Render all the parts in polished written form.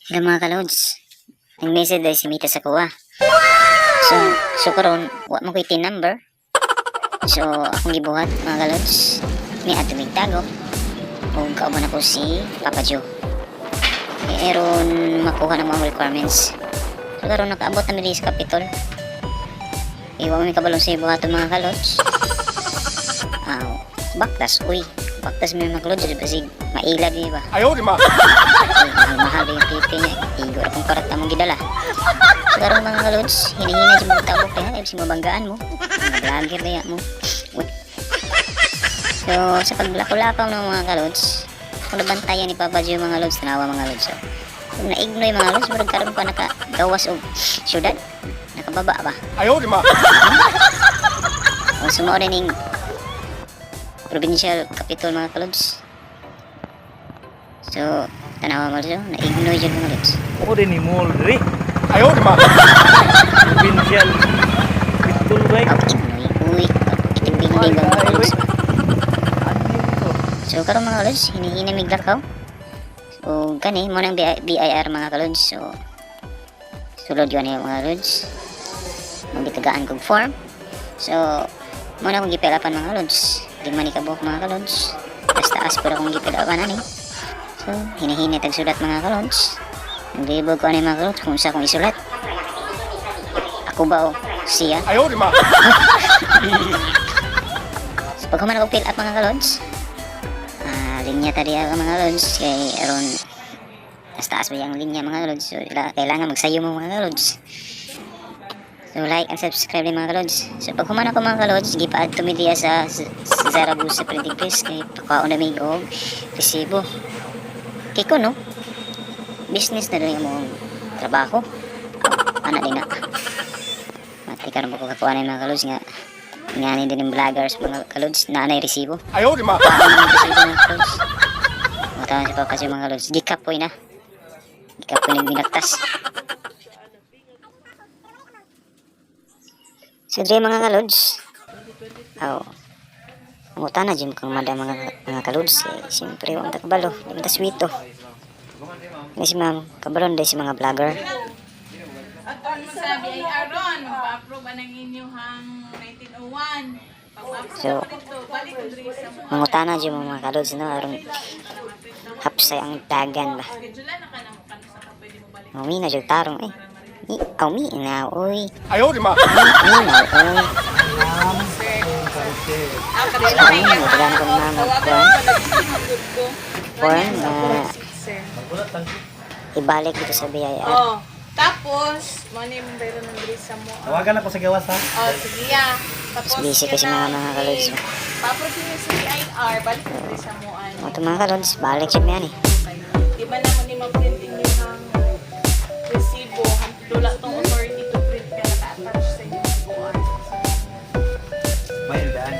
Hello mga kalods. Nag-message dahil si Mita sa kuha. So karon wa mo ko itin number. So akong gibuhat mga kalods. Ni ato mig tago. Kung kauban ako si Papa Joe. Eron makuha ng mga requirements. So karon nakaabot na mi sa Capitol. Iwa mo kabalong sa ibuhaton mga kalods. Baktas, uy. Baktas may mga kalods. Basig mailag yun ba? Ayaw, di ma! Mahal ba yung pipi niya? Igo akong karat na mong gidala. So karong mga kalods, hinihina siya magtabok kaya si mabanggaan mo. Mga vlogger kaya mo. Uy. So sa paglakaw-lakaw ng mga kalods, kung nabantayan ni Papa Joe mga lods, tanawa mga lods. So, kung naignoy mga lods, marag karoon pa nakagawas o syudad, nakababa ba? Ayaw, di ma! O sumao rin yung provincial capital mga kalods. So, tanawa mga lods, naignoy dyan mga lods. Ako din ni Mall diri. Ayaw, di ma! Provincial. Betul ba? Ignoy, uy, kitibing-ding ba mga lods. So, karong mga kalods, hinihina miglakaw. So, kani, mo ng BIR mga kalods. So, sulod yun yung mga kalods. Magitagaan kong form. So, mo na akong gipilapan mga kalods. Di man ikabok mga kalods. Basta taas pero akong gipilapan ani. So, hinihina tagsulat mga kalods. Naglibog ko ano yung mga kalods kung sa akong isulat. Ako ba o siya? Ayaw, di ma! So, pag human ako fill up mga kalods, linya tadi mga lods kay aron taas ba yung linya mga lods. So kailangan magsayo mo mga lods. So like and subscribe mga lods. So pag human ako mga lods, gipa-add to me diya sa Zaragoza printing press kay pakaon na mig og resibo. Kay ko no, business na rin mo trabaho. Ana din na. Mati karon ko kakuha na mga lods nga ngani din yung vloggers mga kalods na anay resibo. Ayaw, di ma! Paano yung resibo mga kalods? Matawa si Papa Joe mga kalods. Gikapoy na. Gikapoy na binaktas. So dre mga kalods. Manguta na dyan kang mada mga kalods. Siyempre huwag takabalo. Di mata swito. Kasi mga kabalon dahil si mga vlogger. Sa BIR ron, pa-approve ang inyong 1901. So, mangutana dyan mga kalods, no? Arong hapsay ang dagan ba? Umi na dyan tarong eh. Umi na, uy. Ayaw, di ma! Umi na, uy. Ay, nagdagan ko ng mga form na ibalik dito sa BIR. Oh, tapos, mani mong bayro ng dress sa mo. Tawagan ako sa gawas ha. Oh, sige ya. Tapos, Busy kasi mga kalods. pa-approve niyo sa BIR, balik ng dress sa mo. Ito mga kalods, balik siya yan eh. Di ba naman ni mag-printing niyo ng resibo, dula tong authority to print kaya naka-attach sa inyong resiboan. May daan.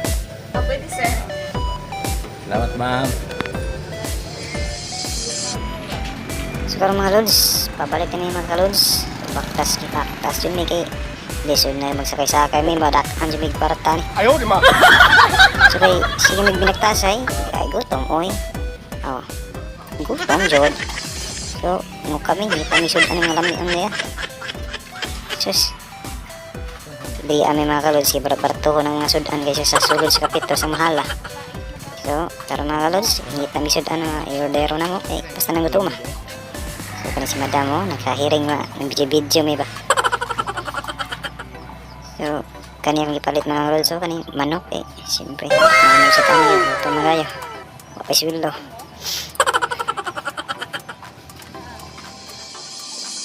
Oh, pwede sir. Salamat ma'am. So karong mga lods, pabalik na yung mga kalods. Baktas yun may kay lesson na magsakay-sakay may madakhan dyan may kwarta ni. Ayaw, di ma! So kay sige may binagtasay, kay gutom oy. Gutom jod. So mo kami di pamisod anong lami ang niya. Sus. Di ami mga kalods kay barabarto ko ng mga sudan kaysa sa sulod sa kapito sa mahala. So karong mga kalods, hindi pamisod i-ordero na mo basta nang gutom. So kani si madam mo nakahiring nag-video may ba. So kaniyang gipalit mga kalods, so kani manok siyempre manok sa tayo ito magayo. Wapay sweldo.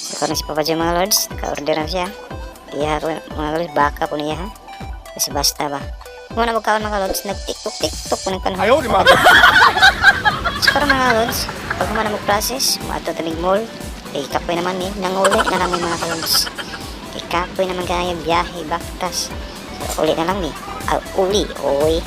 So kani si Papa Joe mga lords, naka-order na siya. Iya ko mga kalods, baka po niya ha. Kasi basta ba. Muna magkaon mga kalods, nag-tiktok po nagpanahon. Ayaw, di ma! So para mga lods, pag kumana mag-process, maato tanig mall, kapoy naman nanguli na lang may mga kalods. Kapoy naman kaya biyahe, baktas. So uli na lang uli, oy.